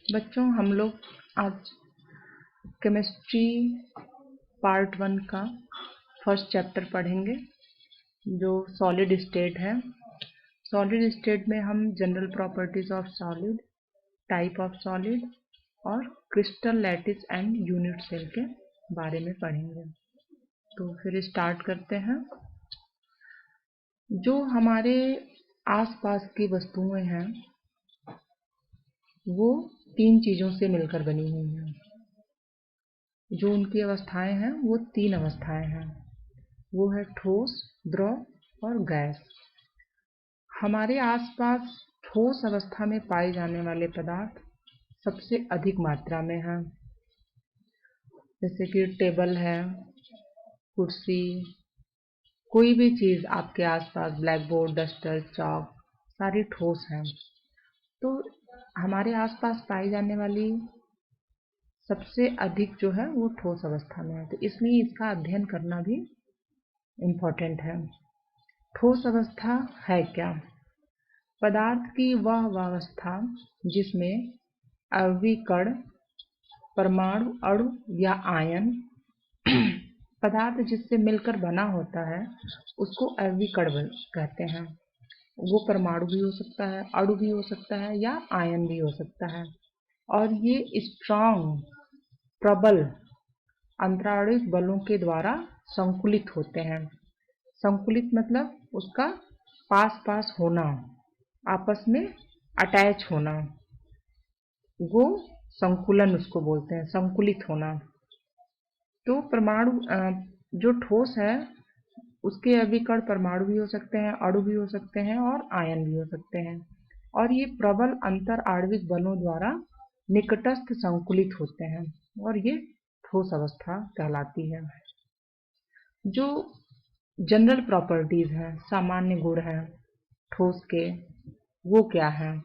बच्चों, हम लोग आज केमिस्ट्री पार्ट 1 का फर्स्ट चैप्टर पढ़ेंगे जो सॉलिड स्टेट है। सॉलिड स्टेट में हम general properties of solid, type of solid और crystal lattice and unit cell के बारे में पढ़ेंगे। तो फिर स्टार्ट करते हैं। जो हमारे आसपास की वस्तुएं हैं वो 3 चीज़ों से मिलकर बनी हुई हैं। जो उनकी अवस्थाएं हैं वो 3 अवस्थाएं हैं। वो है ठोस, द्रव और गैस। हमारे आसपास ठोस अवस्था में पाए जाने वाले पदार्थ सबसे अधिक मात्रा में हैं, जैसे कि टेबल है, कुर्सी, कोई भी चीज़ आपके आसपास, ब्लैक बोर्ड, डस्टर, चॉक, सारी ठोस हैं। तो हमारे आसपास पाई जाने वाली सबसे अधिक जो है वो ठोस अवस्था में है, तो इसलिए इसका अध्ययन करना भी इम्पोर्टेंट है। ठोस अवस्था है क्या? पदार्थ की वह अवस्था जिसमें अवयवी कण, परमाणु, अणु या आयन पदार्थ जिससे मिलकर बना होता है उसको अवयवी कण कहते हैं। वो परमाणु भी हो सकता है, अणु भी हो सकता है या आयन भी हो सकता है। और ये स्ट्रॉन्ग, प्रबल अंतराणिक बलों के द्वारा संकुलित होते हैं। संकुलित मतलब उसका पास पास होना, आपस में अटैच होना, वो संकुलन उसको बोलते हैं, संकुलित होना। तो परमाणु जो ठोस है उसके अवयवी कण परमाणु भी हो सकते हैं, अणु भी हो सकते हैं और आयन भी हो सकते हैं। और ये प्रबल अंतर आणविक बलों द्वारा निकटस्थ संकुलित होते हैं और ये ठोस अवस्था कहलाती है। जो जनरल प्रॉपर्टीज हैं, सामान्य गुण हैं ठोस के, वो क्या है?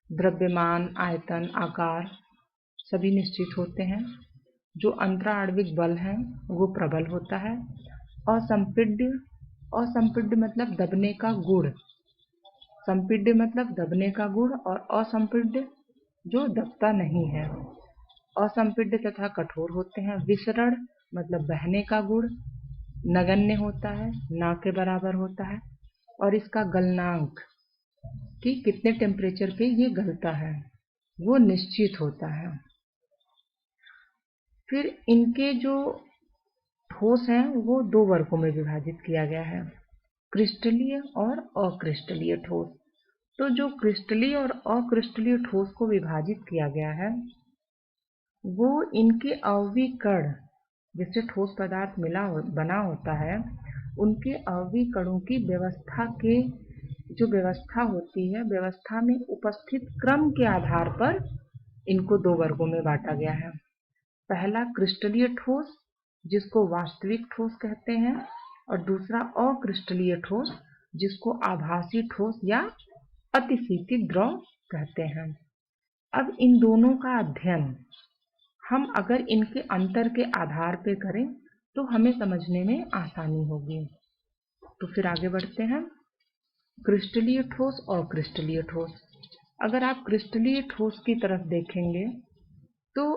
द्रव्यमान, आयतन, आकार सभी निश्चित होते हैं। जो अंतराणविक बल है वो प्रबल होता है। असंपीड्य, असंपीड्य मतलब दबने का गुण, संपीड्य मतलब दबने का गुण, और असंपीड्य जो दबता नहीं है। असंपीड्य तथा कठोर होते हैं। विसरण मतलब बहने का गुण, नगण्य होता है, ना के बराबर होता है। और इसका गलनांक कि कितने टेम्परेचर पे ये गलता है वो निश्चित होता है। फिर इनके जो ठोस हैं वो 2 वर्गों में विभाजित किया गया है, क्रिस्टलीय और अक्रिस्टलीय ठोस। तो जो क्रिस्टलीय और अक्रिस्टलीय ठोस को विभाजित किया गया है वो इनके अवयवी कण, जिससे ठोस पदार्थ बना होता है, उनके अवयवी कणों की व्यवस्था के जो व्यवस्था होती है, व्यवस्था में उपस्थित क्रम के आधार पर इनको 2 वर्गों में बांटा गया है। पहला क्रिस्टलीय ठोस जिसको वास्तविक ठोस कहते हैं, और दूसरा अक्रिस्टलीय ठोस जिसको आभासी ठोस या अतिशीतित द्रव कहते हैं। अब इन दोनों का अध्ययन हम अगर इनके अंतर के आधार पर करें तो हमें समझने में आसानी होगी। तो फिर आगे बढ़ते हैं। क्रिस्टलीय ठोस और क्रिस्टलीय ठोस। अगर आप क्रिस्टलीय ठोस की तरफ देखेंगे तो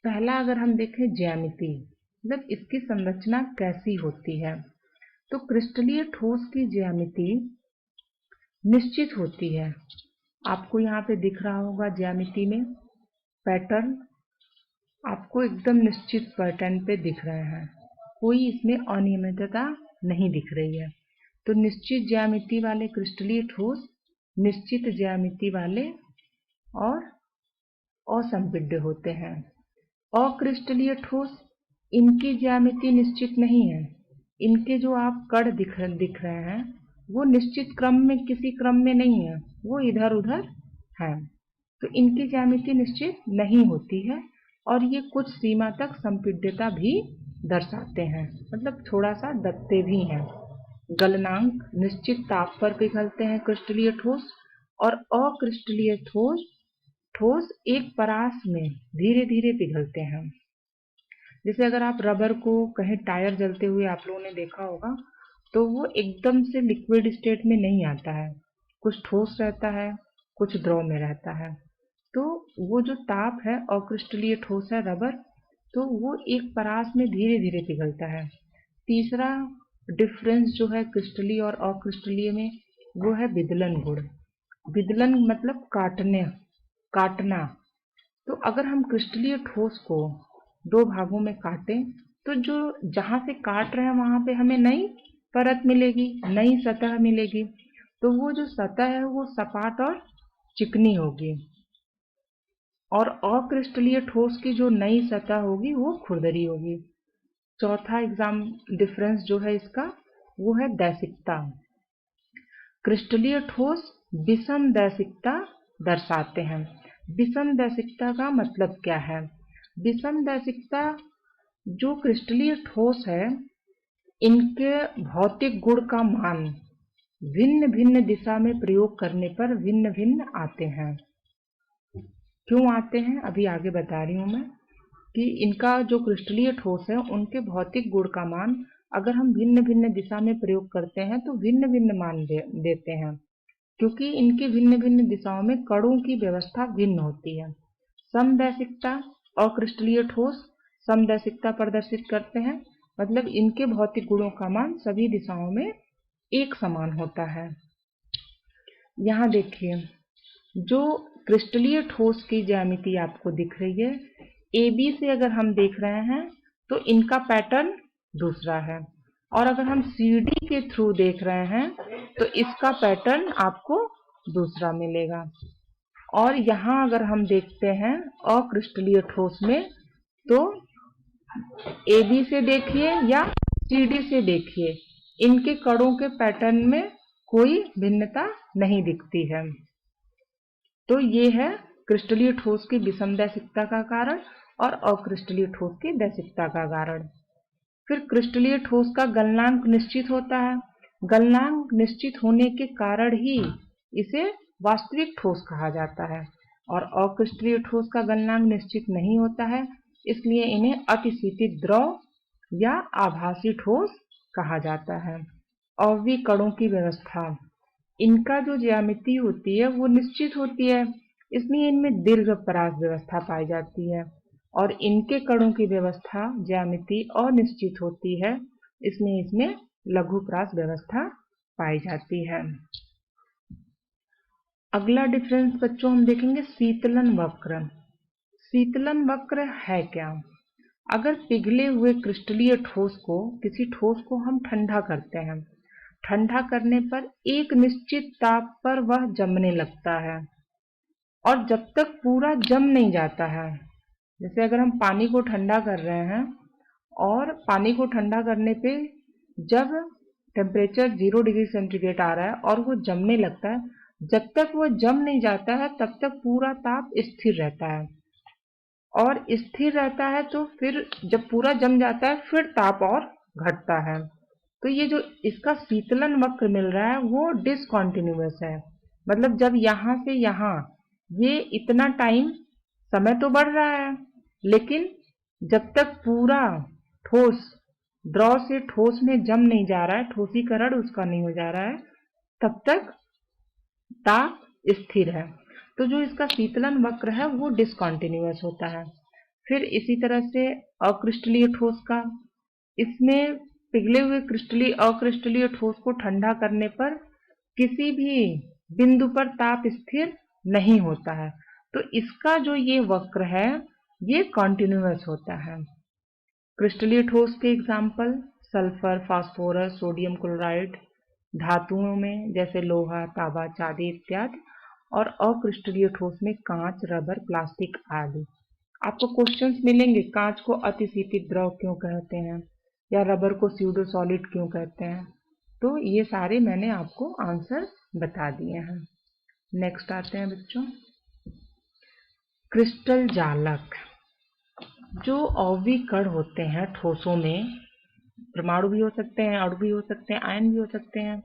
पहला अगर हम देखें ज्यामिति, मतलब इसकी संरचना कैसी होती है, तो क्रिस्टलीय ठोस की ज्यामिति निश्चित होती है। आपको यहाँ पे दिख रहा होगा ज्यामिति में पैटर्न, आपको एकदम निश्चित पैटर्न पे दिख रहे हैं, कोई इसमें अनियमितता नहीं दिख रही है। तो निश्चित ज्यामिति वाले क्रिस्टलीय ठोस निश्चित ज्यामिति वाले और असंपीड्य होते हैं। अक्रिस्टलीय ठोस, इनकी ज्यामिति निश्चित नहीं है। इनके जो आप कण दिख रहे हैं वो निश्चित क्रम में, किसी क्रम में नहीं है, वो इधर उधर है। तो इनकी ज्यामिति निश्चित नहीं होती है और ये कुछ सीमा तक संपीड्यता भी दर्शाते हैं, मतलब थोड़ा सा दबते भी हैं। गलनांक, निश्चित ताप पर पिघलते हैं क्रिस्टलीय ठोस, और अक्रिस्टलीय ठोस एक परास में धीरे धीरे पिघलते हैं। जैसे अगर आप रबर को कहीं टायर जलते हुए आप लोगों ने देखा होगा तो वो एकदम से लिक्विड स्टेट में नहीं आता है, कुछ ठोस रहता है, कुछ द्रव में रहता है। तो वो जो ताप है, अक्रिस्टलीय ठोस है रबर, तो वो एक परास में धीरे धीरे पिघलता है। तीसरा डिफरेंस जो है क्रिस्टलीय और अक्रिस्टलीय में, वो है विदलन गुण। विदलन मतलब काटना। तो अगर हम क्रिस्टलीय ठोस को दो भागों में काटें, तो जो जहां से काट रहे हैं वहां पे हमें नई परत मिलेगी, नई सतह मिलेगी। तो वो जो सतह है वो सपाट और चिकनी होगी, और अक्रिस्टलीय ठोस की जो नई सतह होगी वो खुरदरी होगी। चौथा डिफरेंस जो है इसका, वो है दैसिकता। क्रिस्टलीय ठोस विषम दैसिकता दर्शाते हैं। विषम दैसिकता का मतलब क्या है? विषम दैसिकता, जो क्रिस्टलीय ठोस है, इनके भौतिक गुण का मान भिन्न भिन्न दिशा में प्रयोग करने पर भिन्न भिन्न आते हैं। क्यों आते हैं अभी आगे बता रही हूं मैं, कि इनका जो क्रिस्टलीय ठोस है उनके भौतिक गुण का मान अगर हम भिन्न भिन्न दिशा में प्रयोग करते हैं तो भिन्न भिन्न मान देते हैं, क्योंकि इनकी भिन्न भिन्न दिशाओं में कणों की व्यवस्था भिन्न होती है। समदैशिकता, अक्रिस्टलीय ठोस समदैशिकता प्रदर्शित करते हैं, मतलब इनके भौतिक गुणों का मान सभी दिशाओं में एक समान होता है। यहाँ देखिए, जो क्रिस्टलीय ठोस की ज्यामिति आपको दिख रही है, ए बी से अगर हम देख रहे हैं तो इनका पैटर्न दूसरा है, और अगर हम सी डी के थ्रू देख रहे हैं तो इसका पैटर्न आपको दूसरा मिलेगा। और यहाँ अगर हम देखते हैं अक्रिस्टलीय ठोस में, तो ए बी से देखिए या सी डी से देखिए, इनके कणों के पैटर्न में कोई भिन्नता नहीं दिखती है। तो ये है क्रिस्टलीय ठोस की विषम दैशिकता का कारण और अक्रिस्टलीय ठोस की दैशिकता का कारण। फिर क्रिस्टलीय ठोस का गलनांक निश्चित होता है। गलनांक निश्चित होने के कारण ही इसे वास्तविक ठोस कहा जाता है, और अक्रिस्टलीय ठोस का गलनांक निश्चित नहीं होता है, इसलिए इन्हें अतिशीतित द्रव या आभासी ठोस कहा जाता है। अवयवी कणों की व्यवस्था, इनका जो ज्यामिति होती है वो निश्चित होती है, इसलिए इनमें दीर्घ परास व्यवस्था पाई जाती है, और इनके कणों की व्यवस्था ज्यामिति अनिश्चित होती है, इसलिए इसमें लघु परास व्यवस्था पाई जाती है। अगला डिफरेंस बच्चों हम देखेंगे शीतलन वक्र। शीतलन वक्र है क्या? अगर पिघले हुए क्रिस्टलीय ठोस को, किसी ठोस को हम ठंडा करते हैं, ठंडा करने पर एक निश्चित ताप पर वह जमने लगता है, और जब तक पूरा जम नहीं जाता है, जैसे अगर हम पानी को ठंडा कर रहे हैं और पानी को ठंडा करने पे जब टेम्परेचर 0 डिग्री सेंटीग्रेड आ रहा है और वो जमने लगता है, जब तक वो जम नहीं जाता है तब तक पूरा ताप स्थिर रहता है, और स्थिर रहता है तो फिर जब पूरा जम जाता है फिर ताप और घटता है। तो ये जो इसका शीतलन वक्र मिल रहा है वो डिसकंटिन्यूअस है, मतलब जब यहाँ से यहाँ ये इतना टाइम समय तो बढ़ रहा है, लेकिन जब तक पूरा ठोस द्रव से ठोस में जम नहीं जा रहा है, ठोसीकरण उसका नहीं हो जा रहा है, तब तक ताप स्थिर है। तो जो इसका शीतलन वक्र है वो डिसकंटिन्यूअस होता है। फिर इसी तरह से अक्रिस्टलीय ठोस का, इसमें पिघले हुए अक्रिस्टलीय ठोस को ठंडा करने पर किसी भी बिंदु पर ताप स्थिर नहीं होता है, तो इसका जो ये वक्र है ये कॉन्टिन्यूअस होता है। क्रिस्टलीय ठोस के example sulphur, phosphorus, sodium chloride, धातुओं में जैसे लोहा, तांबा, चांदी इत्यादि, और अक्रिस्टलीय ठोस में कांच, रबर, प्लास्टिक आदि। आपको क्वेश्चंस मिलेंगे, कांच को अतिशीतित द्रव क्यों कहते हैं, या रबर को स्यूडो सॉलिड क्यों कहते हैं, तो ये सारे मैंने आपको आंसर बता दिए हैं। नेक्स्ट आते हैं बच्चों, क्रिस्टल जालक। जो अवयवी कण होते हैं ठोसों में, परमाणु भी हो सकते हैं, अणु भी हो सकते हैं, आयन भी हो सकते हैं,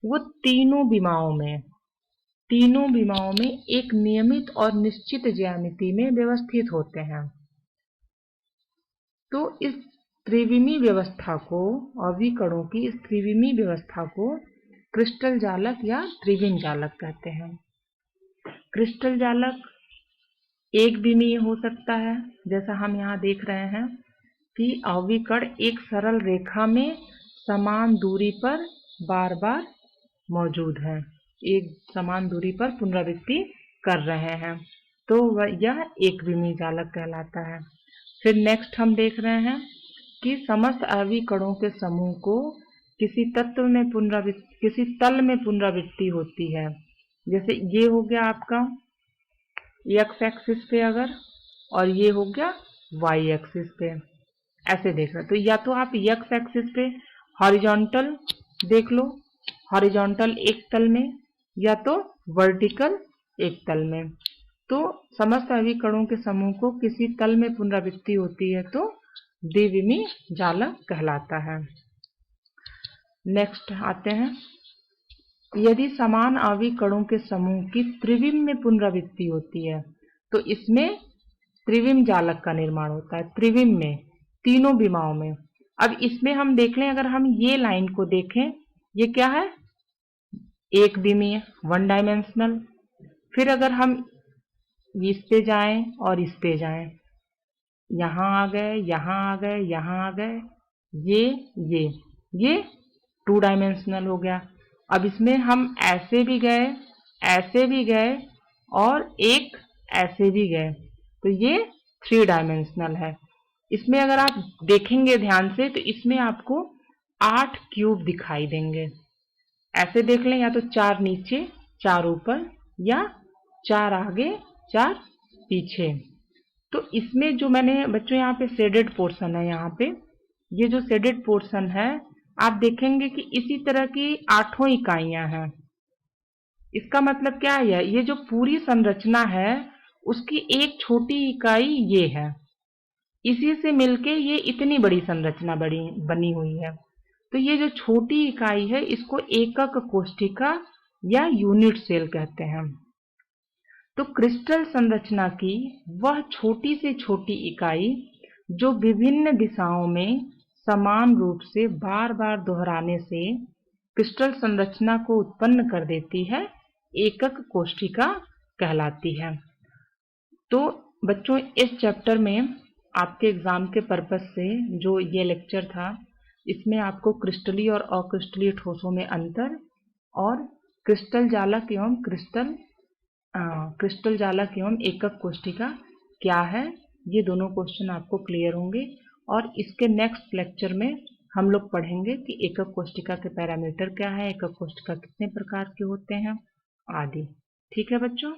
वो तीनों विमाओं में एक नियमित और निश्चित ज्यामिति में व्यवस्थित होते हैं। तो इस त्रिविमी व्यवस्था को, अवयवी कणों की इस त्रिविमी व्यवस्था को क्रिस्टल जालक या त्रिविम जालक कहते हैं। क्रिस्टल जालक एक विमीय हो सकता है, जैसा हम यहाँ देख रहे हैं कि आवि कण एक सरल रेखा में समान दूरी पर बार बार मौजूद है, एक समान दूरी पर पुनरावृत्ति कर रहे हैं, तो यह एक विमीय जालक कहलाता है। फिर नेक्स्ट हम देख रहे हैं कि समस्त आवि कणों के समूह को किसी तल में पुनरावृत्ति होती है। जैसे ये हो गया आपका एक्स एक्सिस पे अगर, और ये हो गया वाई एक्सिस पे, ऐसे देख रहे। तो या तो आप एक्स एक्सिस पे हॉरिजॉन्टल देख लो, हॉरिजॉन्टल एक तल में, या तो वर्टिकल एक तल में। तो समस्त आवि कणों के समूह को किसी तल में पुनरावृत्ति होती है तो द्विविमीय जालक कहलाता है। नेक्स्ट आते हैं, यदि समान आवि कणों के समूह की त्रिविम में पुनरावृत्ति होती है तो इसमें त्रिविम जालक का निर्माण होता है। त्रिविम में, तीनों विमाओं में। अब इसमें हम देख लें, अगर हम ये लाइन को देखें, ये क्या है, एक विमीय, वन डायमेंशनल। फिर अगर हम इस पे जाएं और इस पे जाएं, यहां आ गए, यहां आ गए, यहां आ गए, ये टू डायमेंशनल हो गया। अब इसमें हम ऐसे भी गए और एक ऐसे भी गए, तो ये थ्री डायमेंशनल है। इसमें अगर आप देखेंगे ध्यान से तो इसमें आपको 8 क्यूब दिखाई देंगे। ऐसे देख लें, या तो 4 नीचे 4 ऊपर, या 4 आगे 4 पीछे। तो इसमें जो मैंने बच्चों यहाँ पे शेडेड पोर्शन है, यहाँ पे ये जो शेडेड पोर्शन है, आप देखेंगे कि इसी तरह की 8 इकाइयां हैं। इसका मतलब क्या है, ये जो पूरी संरचना है उसकी एक छोटी इकाई ये है, इसी से मिलके ये इतनी बड़ी संरचना बनी हुई है। तो ये जो छोटी इकाई है इसको एकक कोशिका या यूनिट सेल कहते हैं। तो क्रिस्टल संरचना की वह छोटी से छोटी इकाई जो विभिन्न दिशाओं में समान रूप से बार बार दोहराने से क्रिस्टल संरचना को उत्पन्न कर देती है, एकक कोशिका कहलाती है। तो बच्चों, इस चैप्टर में आपके एग्जाम के पर्पस से जो ये लेक्चर था, इसमें आपको क्रिस्टलीय और अक्रिस्टलीय ठोसों में अंतर और क्रिस्टल जालक एवं एकक कोशिका क्या है, ये दोनों क्वेश्चन आपको क्लियर होंगे। और इसके नेक्स्ट लेक्चर में हम लोग पढ़ेंगे कि एकक कोशिका के पैरामीटर क्या है, एकक कोशिका कितने प्रकार के होते हैं आदि। ठीक है बच्चों।